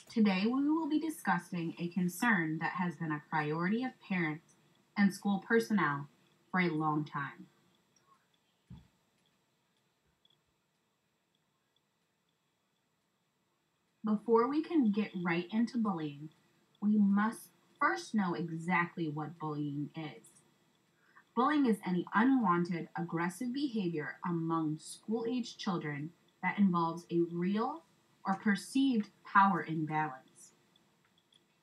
Today we will be discussing a concern that has been a priority of parents and school personnel for a long time. Before we can get right into bullying, we must first know exactly what bullying is. Bullying is any unwanted, aggressive behavior among school-aged children that involves a real or perceived power imbalance.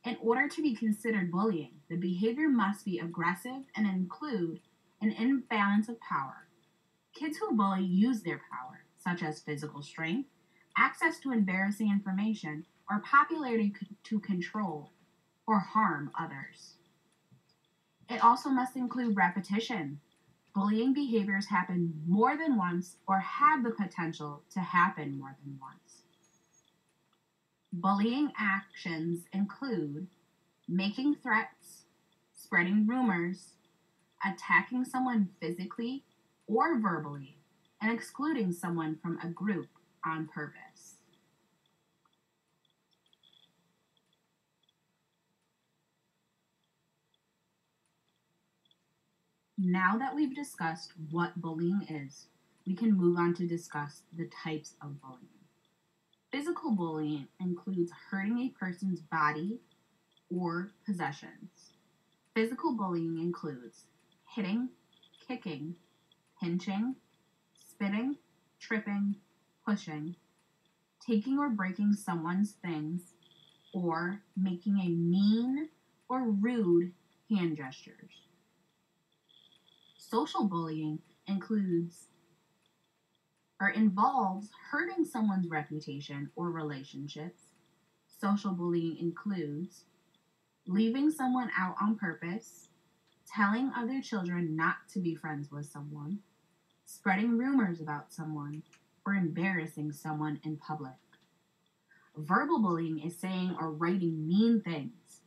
In order to be considered bullying, the behavior must be aggressive and include an imbalance of power. Kids who bully use their power, such as physical strength, access to embarrassing information, or popularity to control or harm others. It also must include repetition. Bullying behaviors happen more than once or have the potential to happen more than once. Bullying actions include making threats, spreading rumors, attacking someone physically or verbally, and excluding someone from a group on purpose. Now that we've discussed what bullying is, we can move on to discuss the types of bullying. Physical bullying includes hurting a person's body or possessions. Physical bullying includes hitting, kicking, pinching, spitting, tripping, pushing, taking or breaking someone's things, or making a mean or rude hand gestures. Social bullying includes or involves hurting someone's reputation or relationships. Social bullying includes leaving someone out on purpose, telling other children not to be friends with someone, spreading rumors about someone, or embarrassing someone in public. Verbal bullying is saying or writing mean things.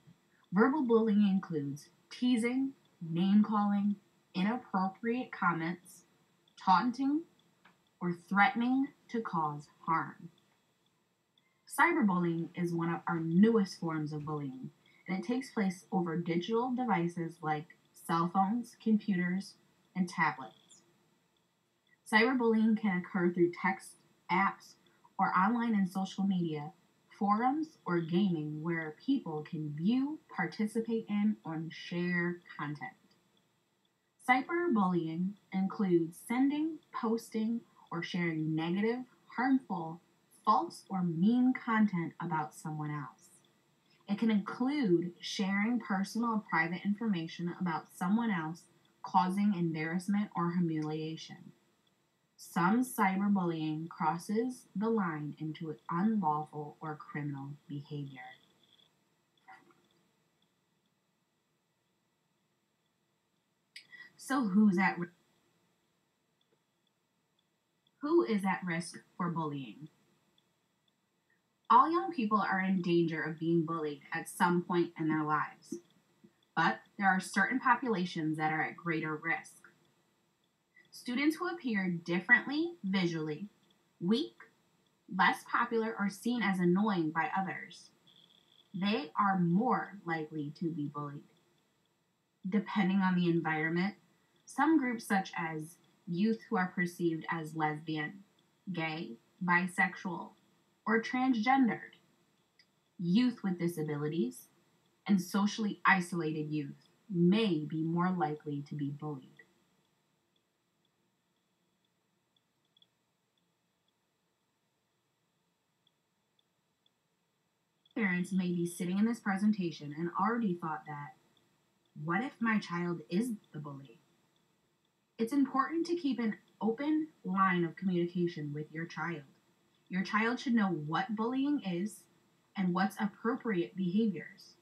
Verbal bullying includes teasing, name-calling, inappropriate comments, taunting, or threatening to cause harm. Cyberbullying is one of our newest forms of bullying, and it takes place over digital devices like cell phones, computers, and tablets. Cyberbullying can occur through text, apps, or online and social media, forums, or gaming where people can view, participate in, or share content. Cyberbullying includes sending, posting, or sharing negative, harmful, false, or mean content about someone else. It can include sharing personal or private information about someone else, causing embarrassment or humiliation. Some cyberbullying crosses the line into unlawful or criminal behavior. So who is at risk for bullying? All young people are in danger of being bullied at some point in their lives, but there are certain populations that are at greater risk. Students who appear differently visually, weak, less popular, or seen as annoying by others, they are more likely to be bullied. Depending on the environment, some groups such as youth who are perceived as lesbian, gay, bisexual, or transgendered, youth with disabilities, and socially isolated youth may be more likely to be bullied. Parents may be sitting in this presentation and already thought that, what if my child is the bully? It's important to keep an open line of communication with your child. Your child should know what bullying is and what's appropriate behaviors.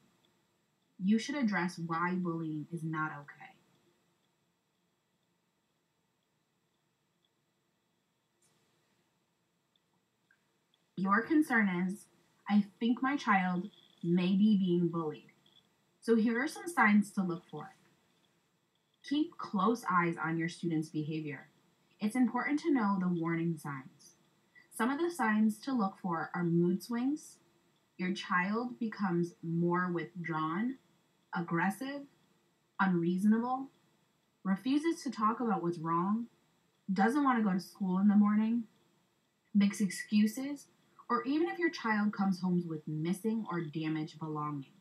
You should address why bullying is not okay. Your concern is, I think my child may be being bullied. So here are some signs to look for. Keep close eyes on your student's behavior. It's important to know the warning signs. Some of the signs to look for are mood swings, Your child becomes more withdrawn, aggressive, unreasonable, refuses to talk about what's wrong, doesn't want to go to school in the morning, makes excuses, or even if your child comes home with missing or damaged belongings.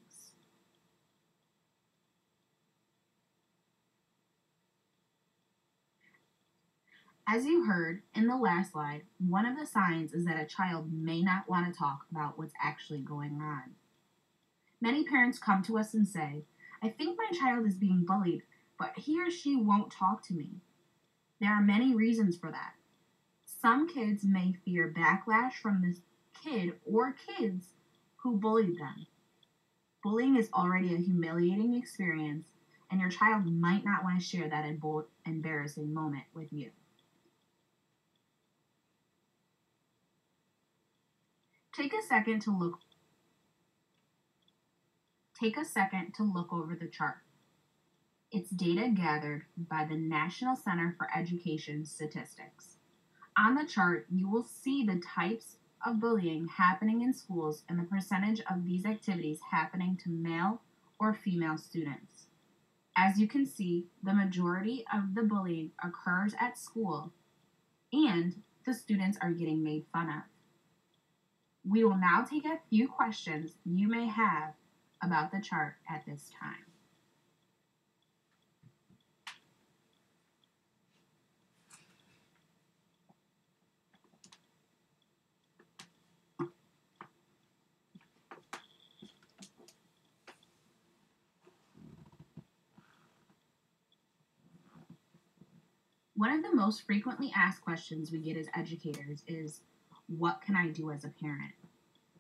As you heard in the last slide, one of the signs is that a child may not want to talk about what's actually going on. Many parents come to us and say, I think my child is being bullied, but he or she won't talk to me. There are many reasons for that. Some kids may fear backlash from the kid or kids who bullied them. Bullying is already a humiliating experience, and your child might not want to share that embarrassing moment with you. Take a second to look over the chart. It's data gathered by the National Center for Education Statistics. On the chart, you will see the types of bullying happening in schools and the percentage of these activities happening to male or female students. As you can see, the majority of the bullying occurs at school and the students are getting made fun of. We will now take a few questions you may have about the chart at this time. One of the most frequently asked questions we get as educators is, what can I do as a parent?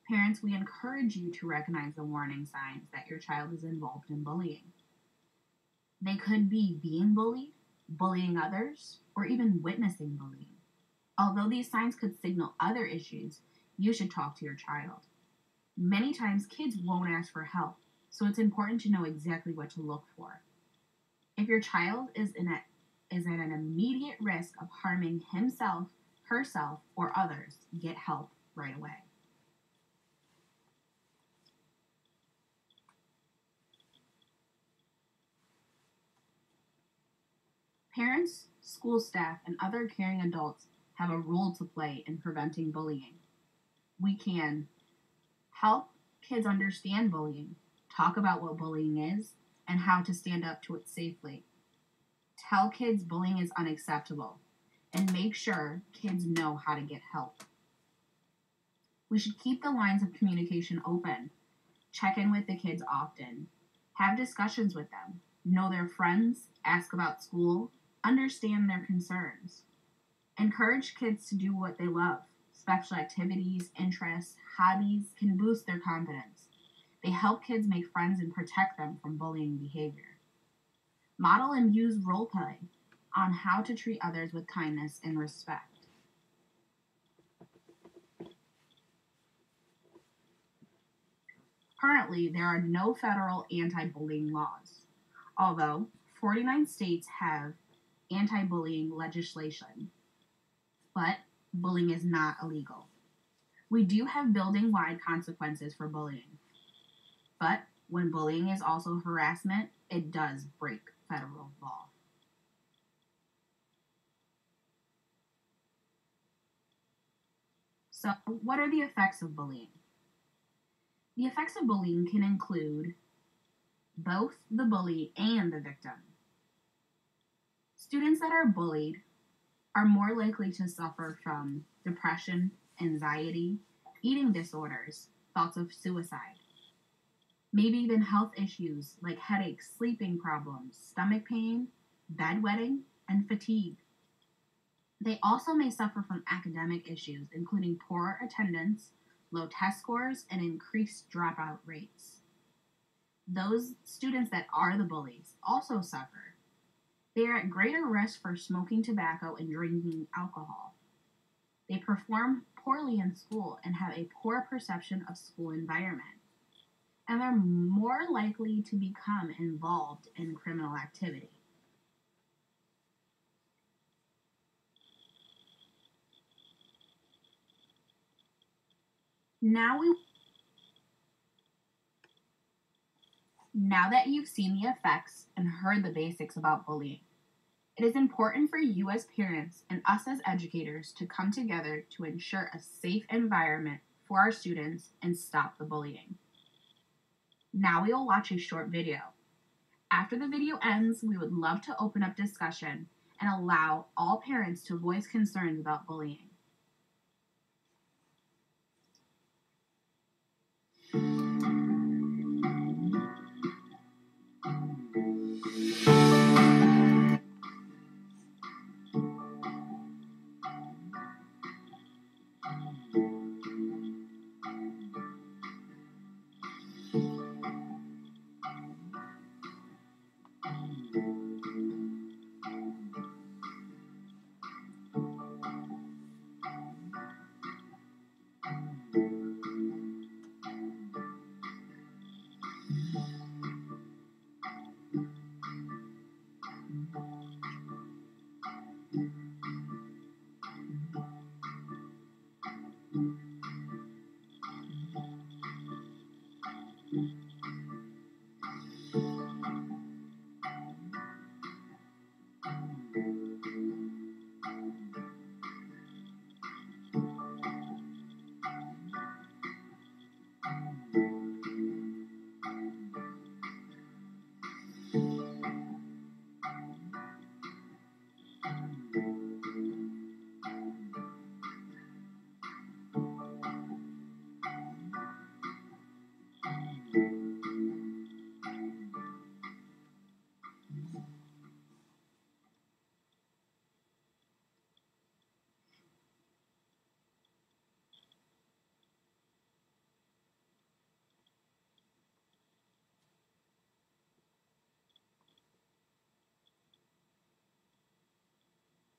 Parents, we encourage you to recognize the warning signs that your child is involved in bullying. They could be being bullied, bullying others, or even witnessing bullying. Although these signs could signal other issues, you should talk to your child. Many times kids won't ask for help, so it's important to know exactly what to look for. If your child is at an immediate risk of harming himself, herself, or others, get help right away. Parents, school staff, and other caring adults have a role to play in preventing bullying. We can help kids understand bullying, talk about what bullying is, and how to stand up to it safely. Tell kids bullying is unacceptable, and make sure kids know how to get help. We should keep the lines of communication open, check in with the kids often, have discussions with them, know their friends, ask about school, understand their concerns. Encourage kids to do what they love. Special activities, interests, hobbies can boost their confidence. They help kids make friends and protect them from bullying behavior. Model and use role play on how to treat others with kindness and respect. Currently, there are no federal anti-bullying laws, although 49 states have anti-bullying legislation, but bullying is not illegal. We do have building-wide consequences for bullying, but when bullying is also harassment, it does break federal law. So, what are the effects of bullying? The effects of bullying can include both the bully and the victim. Students that are bullied are more likely to suffer from depression, anxiety, eating disorders, thoughts of suicide, maybe even health issues like headaches, sleeping problems, stomach pain, bedwetting, and fatigue. They also may suffer from academic issues, including poor attendance, low test scores, and increased dropout rates. Those students that are the bullies also suffer. They are at greater risk for smoking tobacco and drinking alcohol. They perform poorly in school and have a poor perception of school environment. And they're more likely to become involved in criminal activity. Now Now that you've seen the effects and heard the basics about bullying, it is important for you as parents and us as educators to come together to ensure a safe environment for our students and stop the bullying. Now we will watch a short video. After the video ends, we would love to open up discussion and allow all parents to voice concerns about bullying.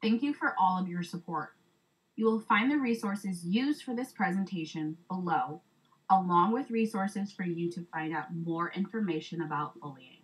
Thank you for all of your support. You will find the resources used for this presentation below, along with resources for you to find out more information about bullying.